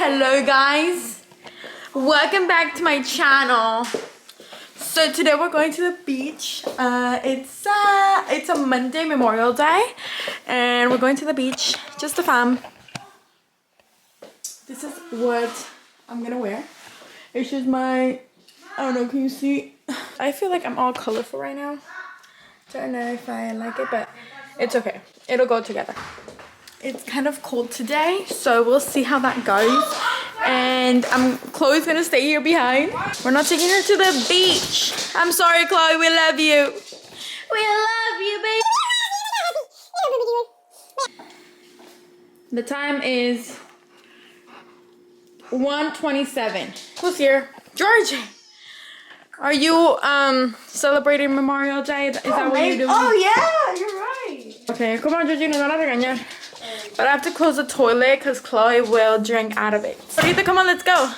Hello guys, welcome back to my channel. So today we're going to the beach. It's a Monday, Memorial Day, and we're going to the beach, just the fam. This is what I'm gonna wear. It's just my, I don't know, can you see? I feel like I'm all colorful right now. Don't know if I like it, but it's okay. It'll go together. It's kind of cold today, so we'll see how that goes. And Chloe's gonna stay here behind. We're not taking her to the beach. I'm sorry, Chloe, we love you. We love you, baby. The time is 1:27. Who's here? Georgie. Are you celebrating Memorial Day? Is that what you're doing? Oh yeah, you're right. Okay, come on, Georgie, nos van a regañar. But I have to close the toilet because Chloe will drink out of it. Ahorita, come on, let's go.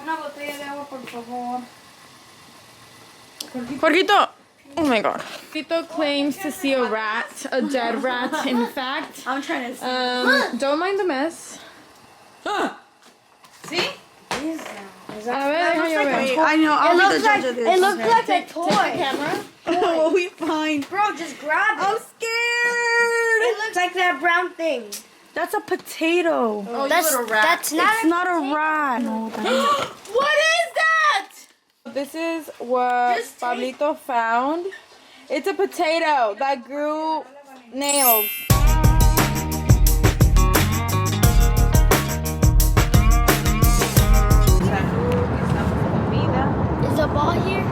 Una botella de agua, por favor. Jorgito. Oh my god. Jorgito claims to see a rat, a dead rat, in fact. I'm trying to see. Don't mind the mess. See? A ver, déjame yo ver. I know. I'll It be the judge of this. looks like a Take the toy. camera. Oh, we fine. Bro, just grab it. I'm scared. It looks like that brown thing. That's a potato. Oh, That's you little rat. that's not. It's not a rat. No, What is that? This is what Just take- Pablito found. It's a potato that grew nails. Is a ball here?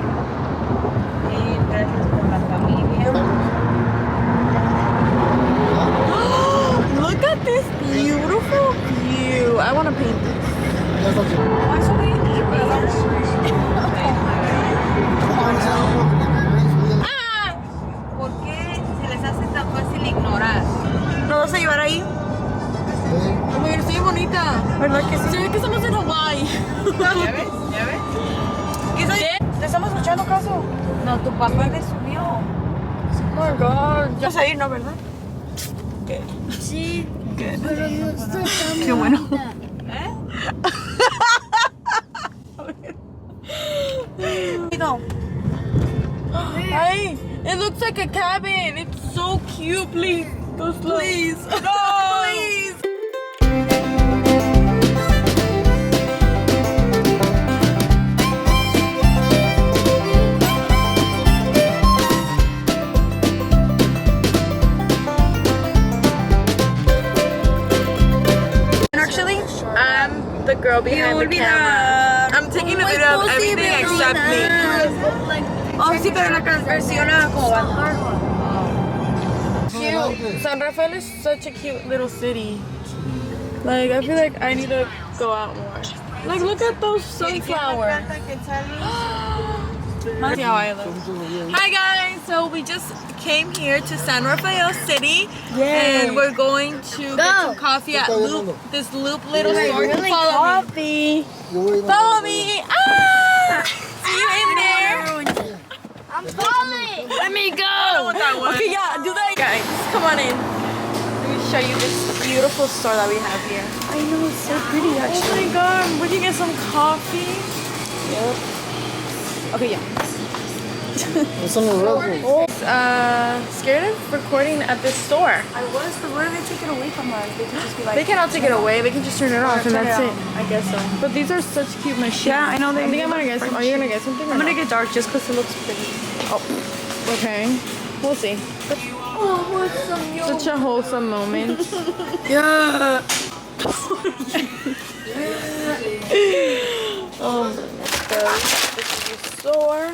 Look at this beautiful view. I want to paint this. Ah, ¿Por qué se les hace tan fácil ignorar? ¿Nos vas a llevar ahí? oh my God, estoy bonita. ¿Verdad que Se ve que estamos en Hawaii. ¿Ya ves? ¿Ya ves? ¿Te estamos escuchando caso? No, tu papá le subió. Oh my God. Ya vas a ir, ¿no? ¿Verdad? Sí. Pero no está tan Qué bueno. bonita. No. Hey, it looks like a cabin. It's so cute. Please, go slow. Please. No. Please. Actually, I'm the girl behind the camera. I'm taking a video of everything except me. Oh, sí, pero la versión como va. Cute. San Rafael is such a cute little city. Like, I feel like I need to go out more. Like, look at those sunflowers. See how I look. Hi guys, so we just came here to San Rafael City, and we're going to get some coffee at this Loop little store. Follow me. Follow me. Ah! See you in there. I'm falling. Let me go. Okay, yeah, do that. Guys, come on in. Let me show you this beautiful store that we have here. I know, it's so pretty Oh actually. my god, we can get some coffee. Yep. Okay, yeah. Scared of recording at this store. I was, but what if they take it away from us? They could just be like, They cannot take it away. They can just turn it off, and turn that's it it. off. I guess so. But these are such cute machines. Yeah, I know they. I think I'm gonna get some. Are you gonna get something? or I'm gonna not? get dark just because it looks pretty. Oh, okay. We'll see. Oh, what's some yum? Such a wholesome moment. Yeah. Oh my god. This is the store.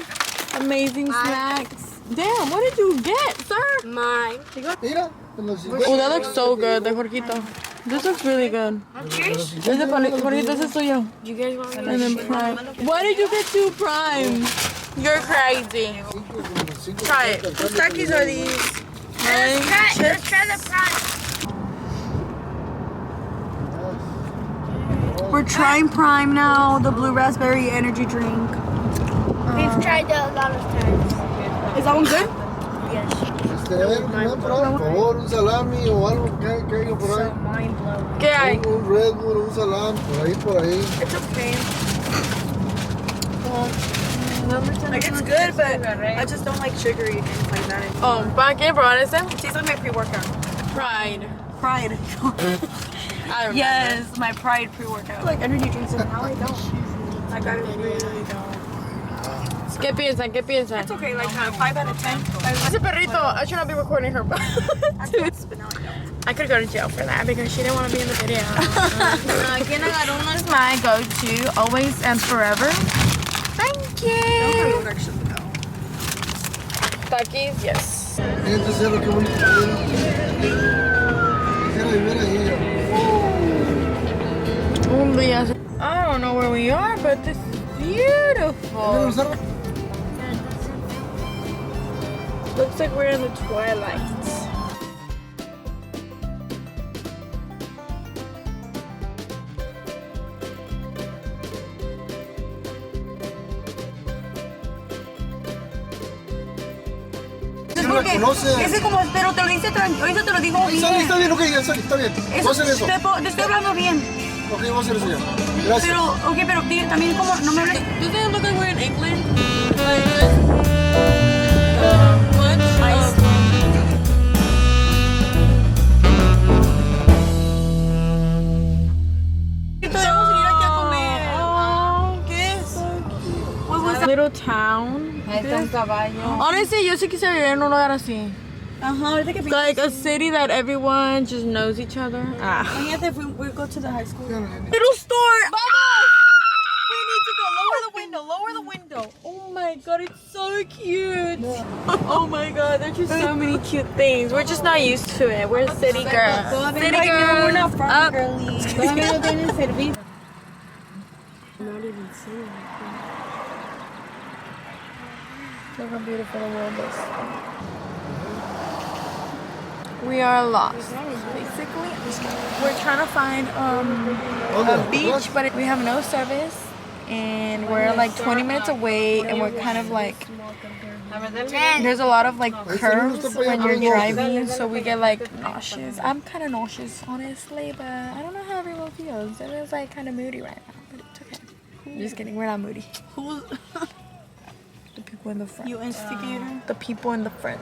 Amazing snacks. Damn, what did you get, sir? Mine. Oh, that looks so good, the Jorgito. This looks really good. Yours? This is Jorgito, this is tuyo. You guys want And then Prime. Why did you get two Prime? You're crazy. Try it. Whose Takis are these? Let's try the prize. We're trying Prime now, the blue raspberry energy drink. We've tried that a lot of times. Is that one good? Yes. Por favor, un salami o algo que haya por ahí. Mind blowing. ¿Qué Red Bull, un salán, por ahí. It's okay. Well, like it's good, but I just don't like sugary things like that. ¿Para qué probar ese? Tastes like my pre-workout. Pride. Pride. I don't Yes, my Pride pre-workout. like energy drinks and now I don't. I got it really ¿Qué piensan? ¿Qué piensan? It's okay, like 5 out of 10. Ese perrito, I should not be recording her. I could go to jail for that because she didn't want to be in the video. ¿Quién agarró uno? It's my go-to, always and forever. Thank you. Takis, yes. Este cerro, qué bonito. Quisiera vivir ahí. I don't know where we are, but this is beautiful. Looks like we're in the twilight. Ese como, pero te lo dice, ahorita te lo digo bien. Está bien, ok, está bien. Voy a hacer eso. Te estoy hablando bien. Ok, voy a hacer eso ya. Gracias. Pero, ok, pero también como, no me hables. Does it look like we're in England? Little town. Honestly, yo sí quisiera vivir en un lugar así. Ajá, ahorita que Like a city that everyone just knows each other. Imagínate if we go to the high school. Little store. We need to go. Lower the window. Oh my god, it's so cute. Oh my god, there's just so many cute things. We're just not used to it. We're city girls. City girls. We're not from Up. girly. Look how beautiful the world is. We are lost, basically. We're trying to find a beach, but we have no service, and we're like 20 minutes away, and we're kind of like, there's a lot of like curves when you're driving, so we get like nauseous. I'm kind of nauseous, honestly, but I don't know how everyone feels. It is like kind of moody right now, but it's okay. I'm just kidding, we're not moody. Who's The people in the front. you instigator? The people in the front.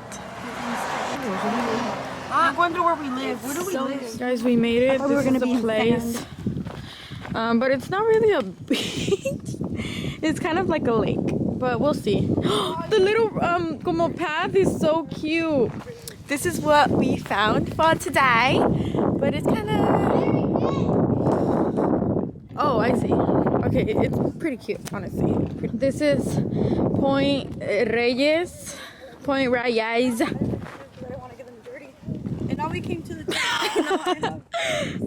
I'm wondering where we live. Where do we live? Guys, we made it. we were This is gonna the be in place. But it's not really a beach. It's kind of like a lake. But we'll see. The little como path is so cute. This is what we found for today. But it's kind of... Oh, I see. Okay, it's pretty cute, honestly. This is Point Reyes. Point Reyes. And now we came to the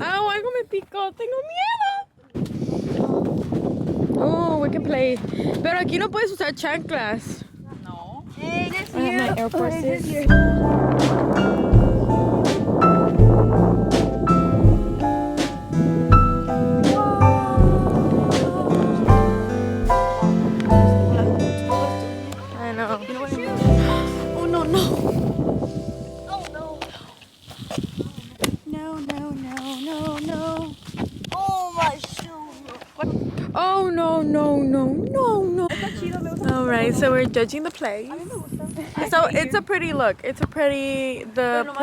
Ah, algo me picó. Tengo miedo. Oh, we can play. Pero aquí no puedes usar chanclas. No. Hey, this I have my Air Forces. I know. Oh no, no. Oh no. No, no, no, no, no. Oh my shoe. Oh no, no, no, no, no. Alright, so we're judging the place. So it's a pretty look. It's a pretty, but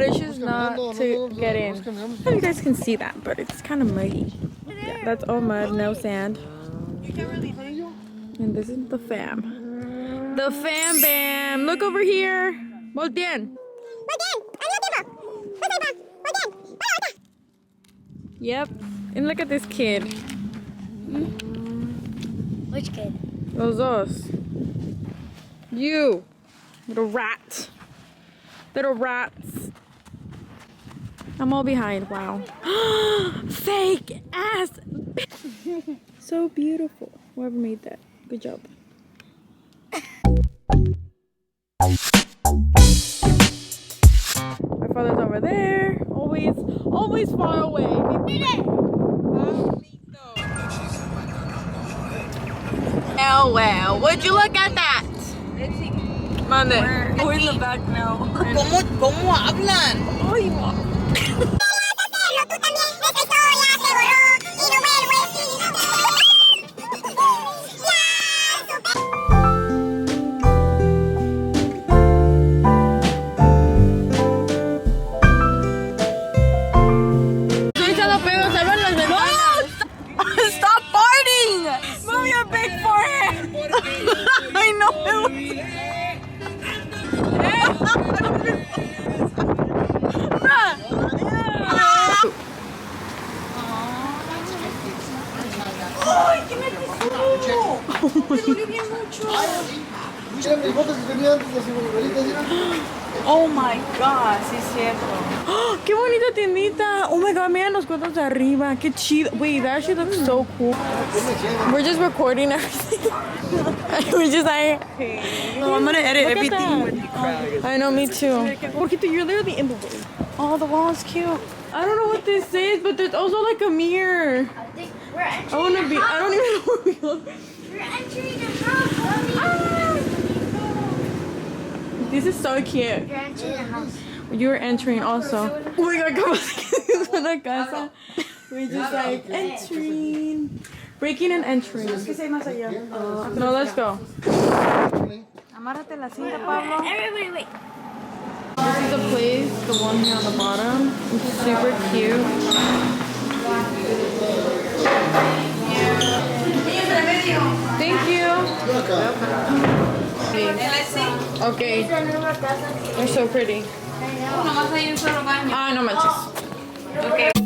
it's just not to get in. I don't know if you guys can see that, but it's kind of muddy. Yeah, that's all mud, no sand. You can't really hear. And this is the fam. The fam bam. Look over here. Volteen. Yep. And look at this kid. Which kid? Los dos. You. Little rat. Little rats. I'm all behind. Wow. Fake ass. So beautiful. Whoever made that. Good job. My father's over there. Always far away. Oh well, would you look at that? Mande. We're in the back now. ¿Cómo hablan? Tú también. Mira mis botas que tenía antes, las abuelitas, mira. Oh my god, sí es cierto. ¡Oh, qué bonita tiendita! Oh my god, miren los cuadros de arriba. Qué chido. Wait, that actually looks so cool. We're just recording everything. We're just like, No, I'm gonna edit look at everything that. with the crowd. I know, me too. Porque you're literally in the way. Oh, the wall is cute. I don't know what this is, but there's also like a mirror. I think we're entering I wanna the be, house. I don't even know where we are. We're entering the house, mommy. This is so cute. You're entering the house. You're entering also. Oh my god, come on. La casa. We're just like entering. Breaking and entering. ¿Qué se hay más allá? No, let's go. Amárrate la cinta, Pablo. Wait. This is the place, the one here on the bottom. It's super cute. Thank you. Okay. They're so pretty. Nomás hay un solo baño. Ah, no manches. Ok.